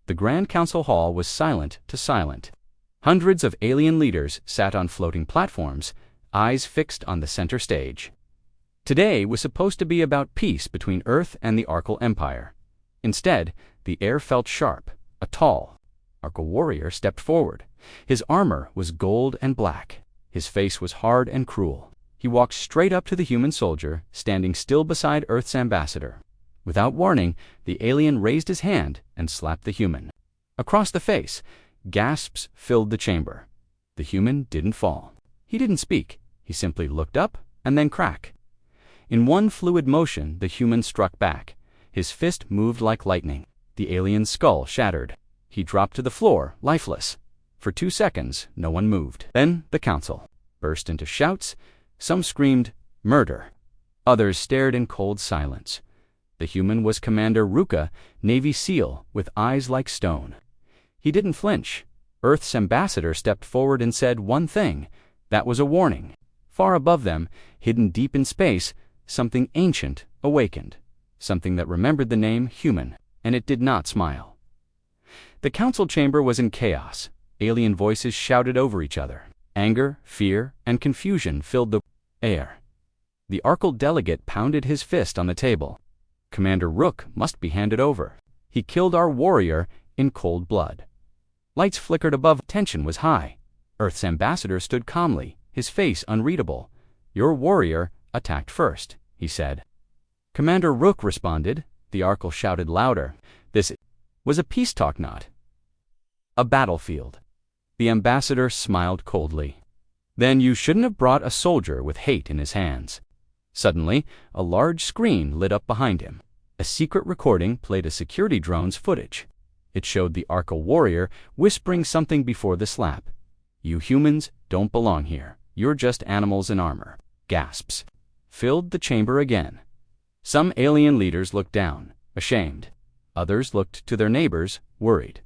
The Grand Council Hall was silent to silent. Hundreds of alien leaders sat on floating platforms, eyes fixed on the center stage. Today was supposed to be about peace between Earth and the Arkle Empire. Instead, the air felt sharp. A tall Arkle warrior stepped forward. His armor was gold and black. His face was hard and cruel. He walked straight up to the human soldier, standing still beside Earth's ambassador. Without warning, the alien raised his hand and slapped the human. Across the face, gasps filled the chamber. The human didn't fall. He didn't speak. He simply looked up and then crack. In one fluid motion, the human struck back. His fist moved like lightning. The alien's skull shattered. He dropped to the floor, lifeless. For 2 seconds, no one moved. Then the council burst into shouts. Some screamed, "Murder!" Others stared in cold silence. The human was Commander Ruka, Navy SEAL, with eyes like stone. He didn't flinch. Earth's ambassador stepped forward and said one thing. That was a warning. Far above them, hidden deep in space, something ancient awakened. Something that remembered the name human, and it did not smile. The council chamber was in chaos. Alien voices shouted over each other. Anger, fear, and confusion filled the air. The Arkle delegate pounded his fist on the table. Commander Rook must be handed over. He killed our warrior in cold blood. Lights flickered above. Tension was high. Earth's ambassador stood calmly, his face unreadable. "Your warrior attacked first," he said. Commander Rook responded. The Arkle shouted louder. This was a peace talk, not a battlefield. The ambassador smiled coldly. "Then you shouldn't have brought a soldier with hate in his hands." Suddenly, a large screen lit up behind him. A secret recording played a security drone's footage. It showed the Arkle warrior whispering something before the slap. "You humans don't belong here. You're just animals in armor." Gasps filled the chamber again. Some alien leaders looked down, ashamed. Others looked to their neighbors, worried.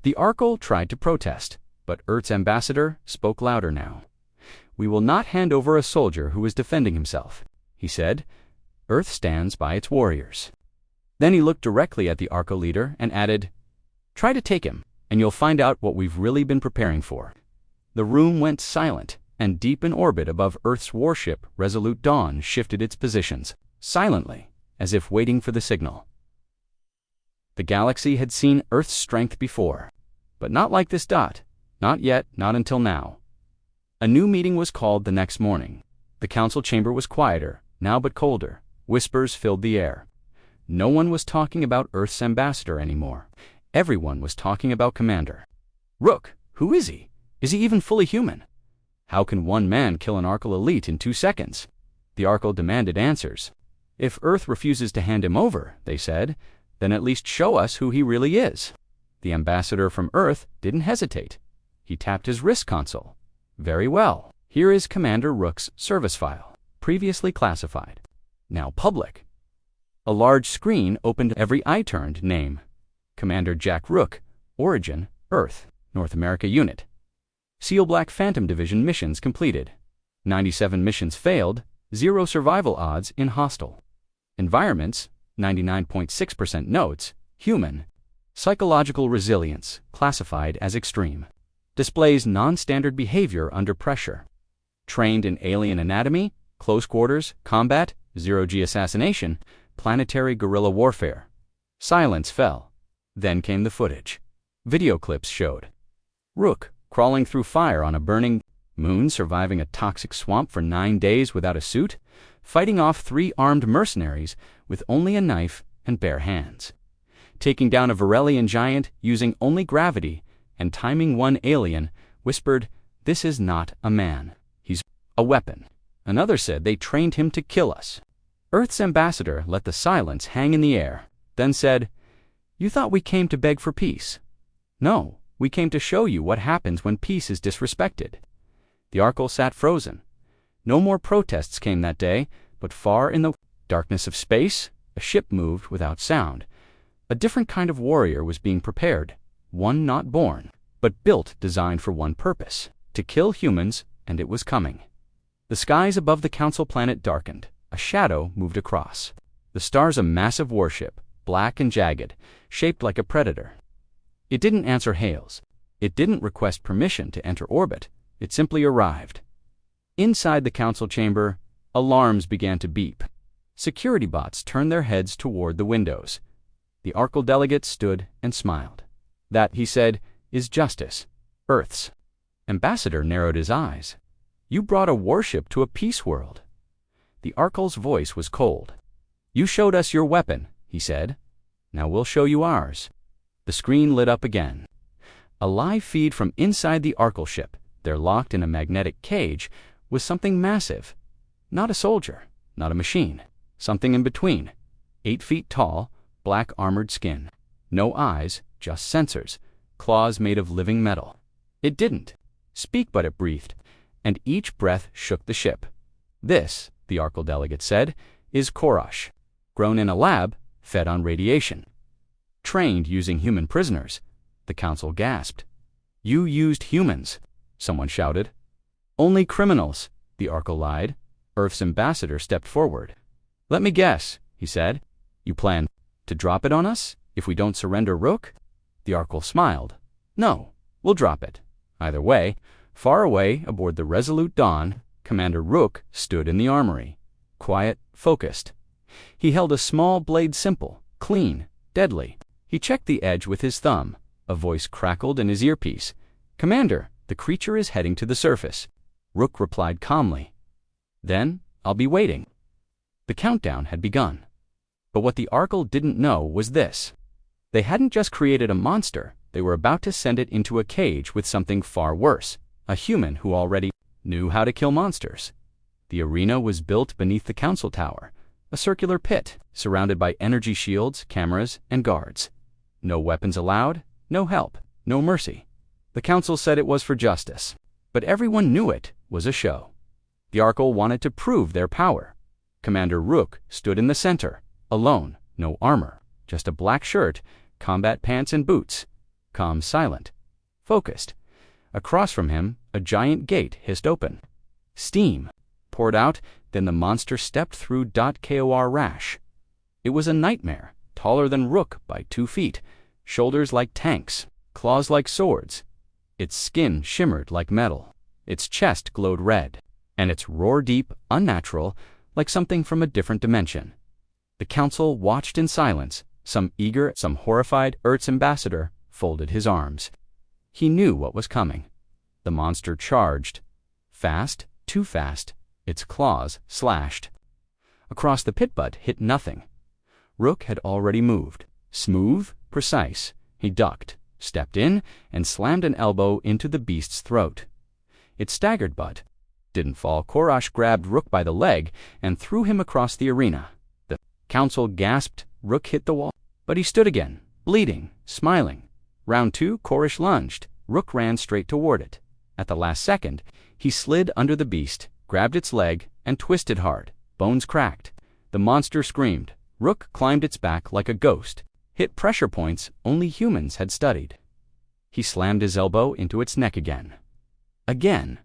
The Arkle tried to protest, but Earth's ambassador spoke louder now. "We will not hand over a soldier who is defending himself," he said. "Earth stands by its warriors." Then he looked directly at the Arkle leader and added, "Try to take him, and you'll find out what we've really been preparing for." The room went silent, and deep in orbit above Earth's warship, Resolute Dawn shifted its positions, silently, as if waiting for the signal. The galaxy had seen Earth's strength before, but not like this dot. Not yet, not until now. A new meeting was called the next morning. The council chamber was quieter, now but colder. Whispers filled the air. No one was talking about Earth's ambassador anymore. Everyone was talking about Commander Rook. Who is he? Is he even fully human? How can one man kill an Arkle elite in 2 seconds? The Arkle demanded answers. If Earth refuses to hand him over, they said, then at least show us who he really is. The ambassador from Earth didn't hesitate. He tapped his wrist console. Very well. Here is Commander Rook's service file, previously classified, now public. A large screen opened. Every eye turned. Name: Commander Jack Rook. Origin: Earth, North America Unit. SEAL Black Phantom Division missions completed. 97 missions failed, 0 survival odds in hostile. Environments: 99.6% notes, human. Psychological resilience, classified as extreme. Displays non-standard behavior under pressure. Trained in alien anatomy, close quarters, combat, zero-G assassination, planetary guerrilla warfare. Silence fell. Then came the footage. Video clips showed Rook crawling through fire on a burning moon, surviving a toxic swamp for 9 days without a suit, fighting off 3 armed mercenaries with only a knife and bare hands, taking down a Varelian giant using only gravity, and timing one alien, whispered, "This is not a man. He's a weapon." Another said they trained him to kill us. Earth's ambassador let the silence hang in the air, then said, "You thought we came to beg for peace. No, we came to show you what happens when peace is disrespected." The Arkle sat frozen. No more protests came that day, but far in the darkness of space, a ship moved without sound. A different kind of warrior was being prepared, one not born, but built, designed for one purpose, to kill humans, and it was coming. The skies above the council planet darkened. A shadow moved across. The stars, a massive warship, black and jagged, shaped like a predator. It didn't answer hails. It didn't request permission to enter orbit. It simply arrived. Inside the council chamber, alarms began to beep. Security bots turned their heads toward the windows. The Arkle delegate stood and smiled. "That," he said, "is justice. Earth's." Ambassador narrowed his eyes. "You brought a warship to a peace world." The Arkle's voice was cold. "You showed us your weapon," he said. "Now we'll show you ours." The screen lit up again. A live feed from inside the Arkle ship, there locked in a magnetic cage, was something massive. Not a soldier, not a machine. Something in between. 8 feet tall, black armored skin. No eyes, just sensors. Claws made of living metal. It didn't speak, but it breathed, and each breath shook the ship. "This," the Arkle delegate said, "is Korosh. Grown in a lab, fed on radiation. Trained using human prisoners." The council gasped. "You used humans," someone shouted. "Only criminals," the Arkle lied. Earth's ambassador stepped forward. "Let me guess," he said. "You plan to drop it on us if we don't surrender Rook?" The Arkle smiled. "No, we'll drop it." Either way, far away aboard the Resolute Dawn, Commander Rook stood in the armory. Quiet, focused. He held a small blade, simple, clean, deadly. He checked the edge with his thumb. A voice crackled in his earpiece. "Commander, the creature is heading to the surface." Rook replied calmly. "Then I'll be waiting." The countdown had begun. But what the Arkle didn't know was this. They hadn't just created a monster, they were about to send it into a cage with something far worse, a human who already knew how to kill monsters. The arena was built beneath the council tower, a circular pit surrounded by energy shields, cameras, and guards. No weapons allowed, no help, no mercy. The council said it was for justice, but everyone knew it was a show. The Arkle wanted to prove their power. Commander Rook stood in the center, alone, no armor, just a black shirt, combat pants and boots. Calm, silent, focused. Across from him, a giant gate hissed open. Steam poured out, then the monster stepped through. Kor Rash. It was a nightmare, taller than Rook by 2 feet, shoulders like tanks, claws like swords. Its skin shimmered like metal. Its chest glowed red, and its roar deep, unnatural, like something from a different dimension. The council watched in silence. Some eager, some horrified. Earth's ambassador folded his arms. He knew what was coming. The monster charged. Fast, too fast. Its claws slashed. Across the pit butt hit nothing. Rook had already moved. Smooth, precise. He ducked, stepped in, and slammed an elbow into the beast's throat. It staggered but didn't fall. Korosh grabbed Rook by the leg and threw him across the arena. The council gasped. Rook hit the wall, but he stood again, bleeding, smiling. Round 2, Korosh lunged. Rook ran straight toward it. At the last second, he slid under the beast, grabbed its leg, and twisted hard. Bones cracked. The monster screamed. Rook climbed its back like a ghost, hit pressure points only humans had studied. He slammed his elbow into its neck again. Again.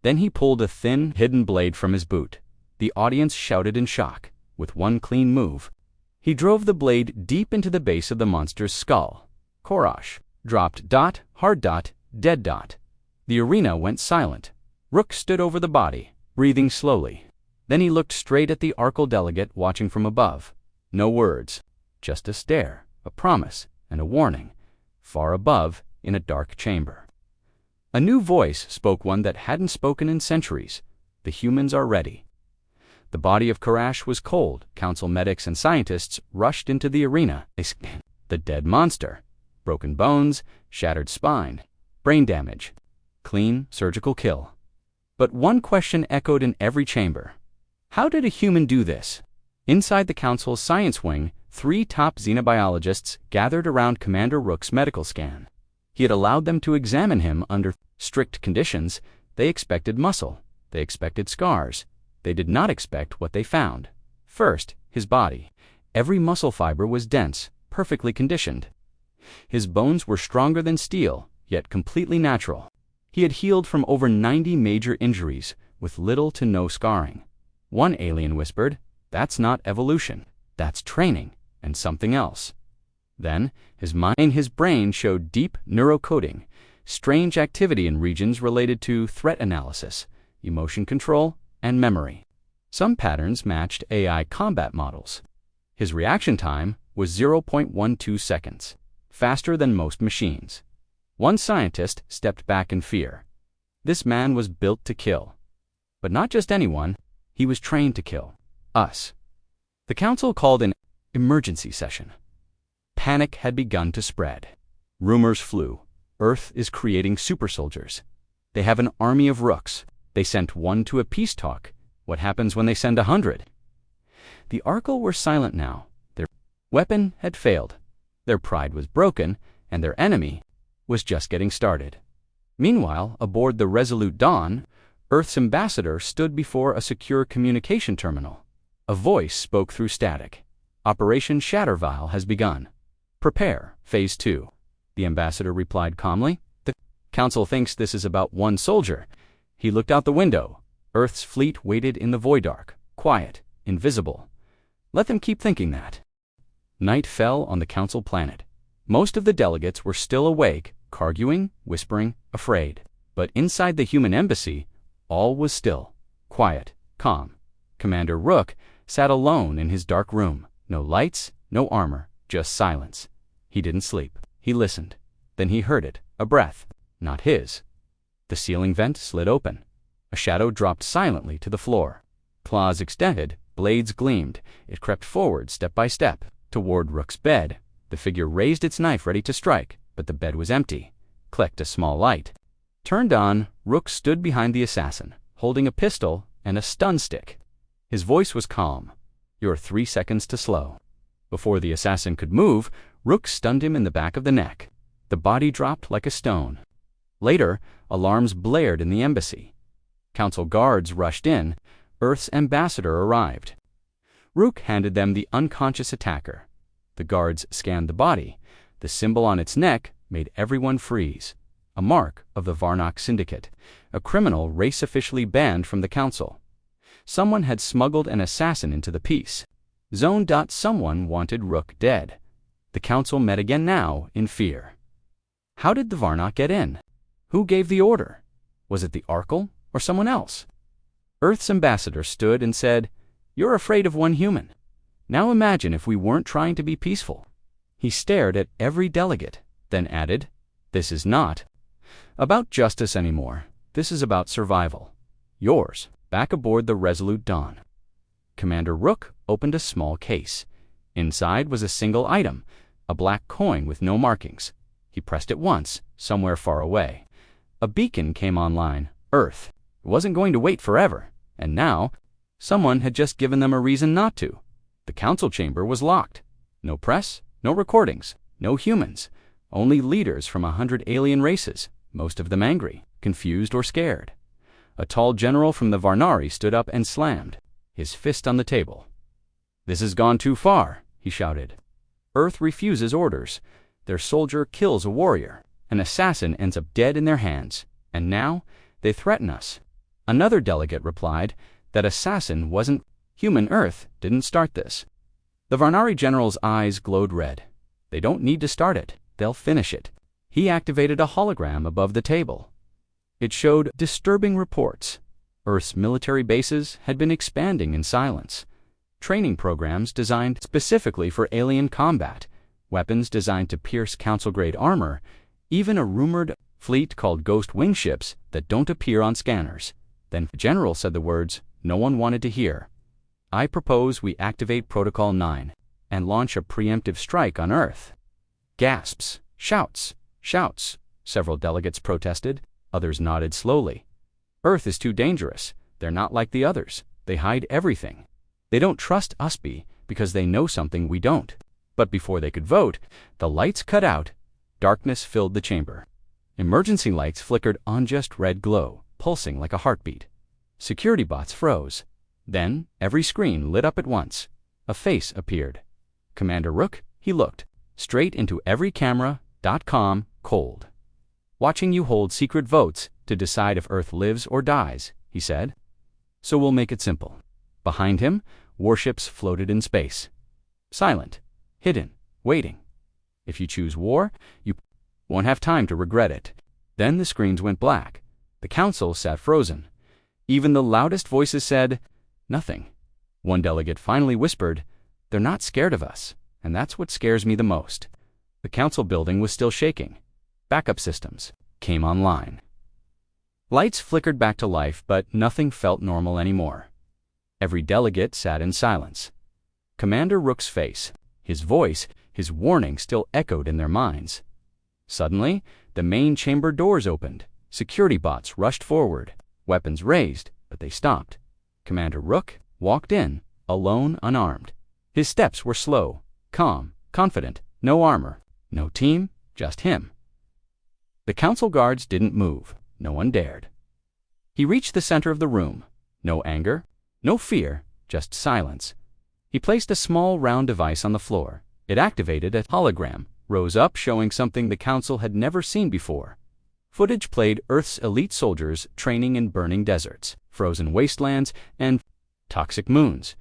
Then he pulled a thin, hidden blade from his boot. The audience shouted in shock. With one clean move, he drove the blade deep into the base of the monster's skull. Korosh dropped. Hard. Dead. The arena went silent. Rook stood over the body, breathing slowly. Then he looked straight at the Arkle delegate watching from above. No words, just a stare, a promise, and a warning. Far above, in a dark chamber. A new voice spoke, one that hadn't spoken in centuries. The humans are ready. The body of Korosh was cold. Council medics and scientists rushed into the arena. The dead monster. Broken bones, shattered spine, brain damage. Clean, surgical kill. But one question echoed in every chamber. How did a human do this? Inside the council's science wing, 3 top xenobiologists gathered around Commander Rook's medical scan. He had allowed them to examine him under strict conditions. They expected muscle. They expected scars. They did not expect what they found. First, his body. Every muscle fiber was dense, perfectly conditioned. His bones were stronger than steel, yet completely natural. He had healed from over 90 major injuries, with little to no scarring. One alien whispered, "That's not evolution. That's training, and something else." Then, his brain showed deep neurocoding, strange activity in regions related to threat analysis, emotion control, and memory. Some patterns matched AI combat models. His reaction time was 0.12 seconds, faster than most machines. One scientist stepped back in fear. This man was built to kill. But not just anyone, he was trained to kill us. The council called an emergency session. Panic had begun to spread. Rumors flew. Earth is creating super soldiers. They have an army of rooks. They sent one to a peace talk. What happens when they send 100? The Arkle were silent now. Their weapon had failed. Their pride was broken, and their enemy was just getting started. Meanwhile, aboard the Resolute Dawn, Earth's ambassador stood before a secure communication terminal. A voice spoke through static. Operation Shattervile has begun. Prepare, Phase 2. The ambassador replied calmly. The council thinks this is about one soldier. He looked out the window. Earth's fleet waited in the void arc, quiet, invisible. Let them keep thinking that. Night fell on the council planet. Most of the delegates were still awake, arguing, whispering, afraid. But inside the human embassy, all was still, quiet, calm. Commander Rook sat alone in his dark room. No lights, no armor, just silence. He didn't sleep. He listened. Then he heard it, a breath, not his. The ceiling vent slid open. A shadow dropped silently to the floor. Claws extended, blades gleamed. It crept forward step by step, toward Rook's bed. The figure raised its knife ready to strike, but the bed was empty. Clicked a small light. Turned on, Rook stood behind the assassin, holding a pistol and a stun stick. His voice was calm. "You're 3 seconds to slow." Before the assassin could move, Rook stunned him in the back of the neck. The body dropped like a stone. Later, alarms blared in the embassy. Council guards rushed in. Earth's ambassador arrived. Rook handed them the unconscious attacker. The guards scanned the body. The symbol on its neck made everyone freeze. A mark of the Varnock Syndicate, a criminal race officially banned from the council. Someone had smuggled an assassin into the peace. Someone wanted Rook dead. The council met again now in fear. How did the Varnock get in? Who gave the order? Was it the Arkle or someone else? Earth's ambassador stood and said, "You're afraid of one human. Now imagine if we weren't trying to be peaceful." He stared at every delegate, then added, "This is not about justice anymore. This is about survival. Yours." Back aboard the Resolute Dawn, Commander Rook opened a small case. Inside was a single item, a black coin with no markings. He pressed it once, somewhere far away. A beacon came online. Earth. It wasn't going to wait forever. And now, someone had just given them a reason not to. The council chamber was locked. No press, no recordings, no humans. Only leaders from 100 alien races, most of them angry, confused, or scared. A tall general from the Varnari stood up and slammed, his fist on the table. "This has gone too far," he shouted. Earth refuses orders. Their soldier kills a warrior. An assassin ends up dead in their hands. And now, they threaten us. Another delegate replied, that assassin wasn't human. Earth didn't start this. The Varnari general's eyes glowed red. They don't need to start it. They'll finish it. He activated a hologram above the table. It showed disturbing reports. Earth's military bases had been expanding in silence. Training programs designed specifically for alien combat, weapons designed to pierce council-grade armor, even a rumored fleet called ghost wing ships that don't appear on scanners. Then the general said the words no one wanted to hear. "I propose we activate Protocol 9 and launch a preemptive strike on Earth." Gasps, shouts, shouts. Several delegates protested. Others nodded slowly. Earth is too dangerous. They're not like the others. They hide everything. They don't trust us because they know something we don't. But before they could vote, the lights cut out. Darkness filled the chamber. Emergency lights flickered on just red glow, pulsing like a heartbeat. Security bots froze. Then every screen lit up at once. A face appeared. Commander Rook, he looked straight into every camera.com, cold. "Watching you hold secret votes to decide if Earth lives or dies," he said. "So we'll make it simple." Behind him, warships floated in space. Silent, hidden, waiting. If you choose war, you won't have time to regret it. Then the screens went black. The council sat frozen. Even the loudest voices said, nothing. One delegate finally whispered, "They're not scared of us, and that's what scares me the most." The council building was still shaking. Backup systems came online. Lights flickered back to life, but nothing felt normal anymore. Every delegate sat in silence. Commander Rook's face, his voice, his warning still echoed in their minds. Suddenly, the main chamber doors opened. Security bots rushed forward, weapons raised, but they stopped. Commander Rook walked in, alone, unarmed. His steps were slow, calm, confident, no armor, no team, just him. The council guards didn't move. No one dared. He reached the center of the room. No anger, no fear, just silence. He placed a small round device on the floor. It activated a hologram, rose up showing something the council had never seen before. Footage played Earth's elite soldiers training in burning deserts, frozen wastelands, and toxic moons.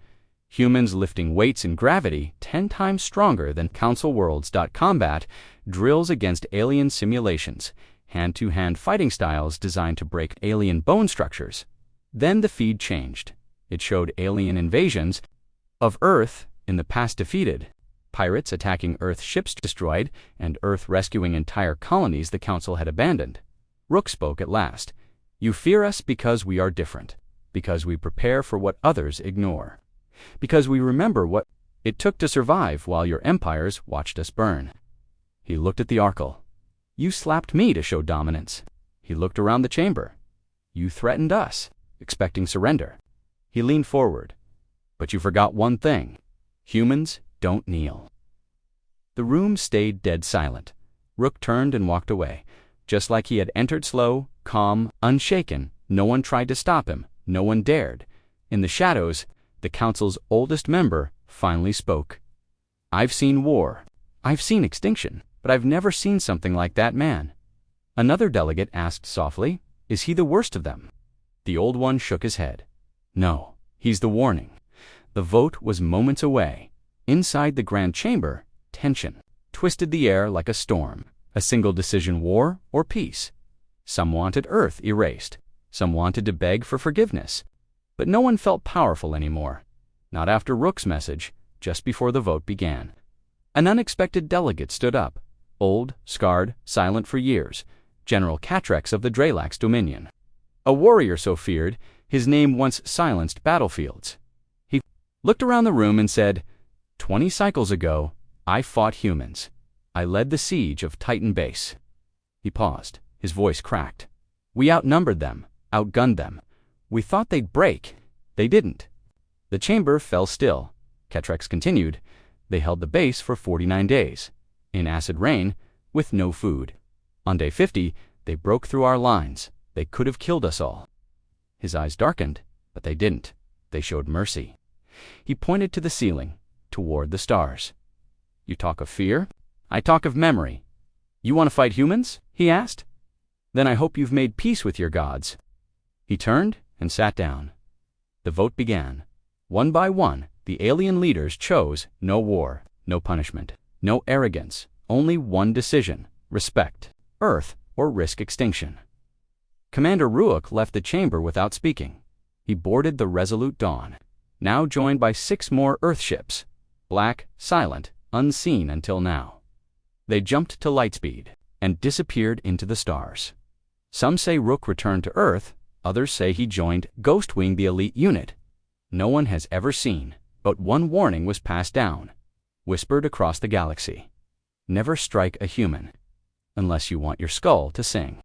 Humans lifting weights in gravity 10 times stronger than Council Worlds. Combat drills against alien simulations, hand-to-hand fighting styles designed to break alien bone structures. Then the feed changed. It showed alien invasions of Earth in the past defeated, pirates attacking Earth ships destroyed, and Earth rescuing entire colonies the Council had abandoned. Rook spoke at last. "You fear us because we are different, because we prepare for what others ignore, because we remember what it took to survive while your empires watched us burn." He looked at the Arkle. "You slapped me to show dominance." He looked around the chamber. "You threatened us, expecting surrender." He leaned forward. "But you forgot one thing. Humans don't kneel." The room stayed dead silent. Rook turned and walked away. Just like he had entered, slow, calm, unshaken. No one tried to stop him. No one dared. In the shadows, the council's oldest member finally spoke. "I've seen war. I've seen extinction, but I've never seen something like that man." Another delegate asked softly, "Is he the worst of them?" The old one shook his head. "No, he's the warning." The vote was moments away. Inside the grand chamber, tension twisted the air like a storm. A single decision: war or peace. Some wanted Earth erased. Some wanted to beg for forgiveness. But no one felt powerful anymore. Not after Rook's message, just before the vote began. An unexpected delegate stood up. Old, scarred, silent for years. General Catrex of the Dralax Dominion. A warrior so feared, his name once silenced battlefields. He looked around the room and said, 20 cycles ago, I fought humans. I led the siege of Titan Base." He paused. His voice cracked. "We outnumbered them, outgunned them. We thought they'd break. They didn't." The chamber fell still. Catrex continued. "They held the base for 49 days, in acid rain, with no food. On day 50, they broke through our lines. They could have killed us all." His eyes darkened, but they didn't. They showed mercy. He pointed to the ceiling, toward the stars. "You talk of fear? I talk of memory. You want to fight humans?" he asked. "Then I hope you've made peace with your gods." He turned and sat down. The vote began. One by one, the alien leaders chose no war, no punishment, no arrogance, only one decision: respect Earth or risk extinction. Commander Rook left the chamber without speaking. He boarded the Resolute Dawn, now joined by 6 more Earth ships, black, silent, unseen until now. They jumped to lightspeed and disappeared into the stars. Some say Rook returned to Earth, others say he joined Ghostwing, the elite unit. No one has ever seen, but one warning was passed down, whispered across the galaxy. Never strike a human, unless you want your skull to sing.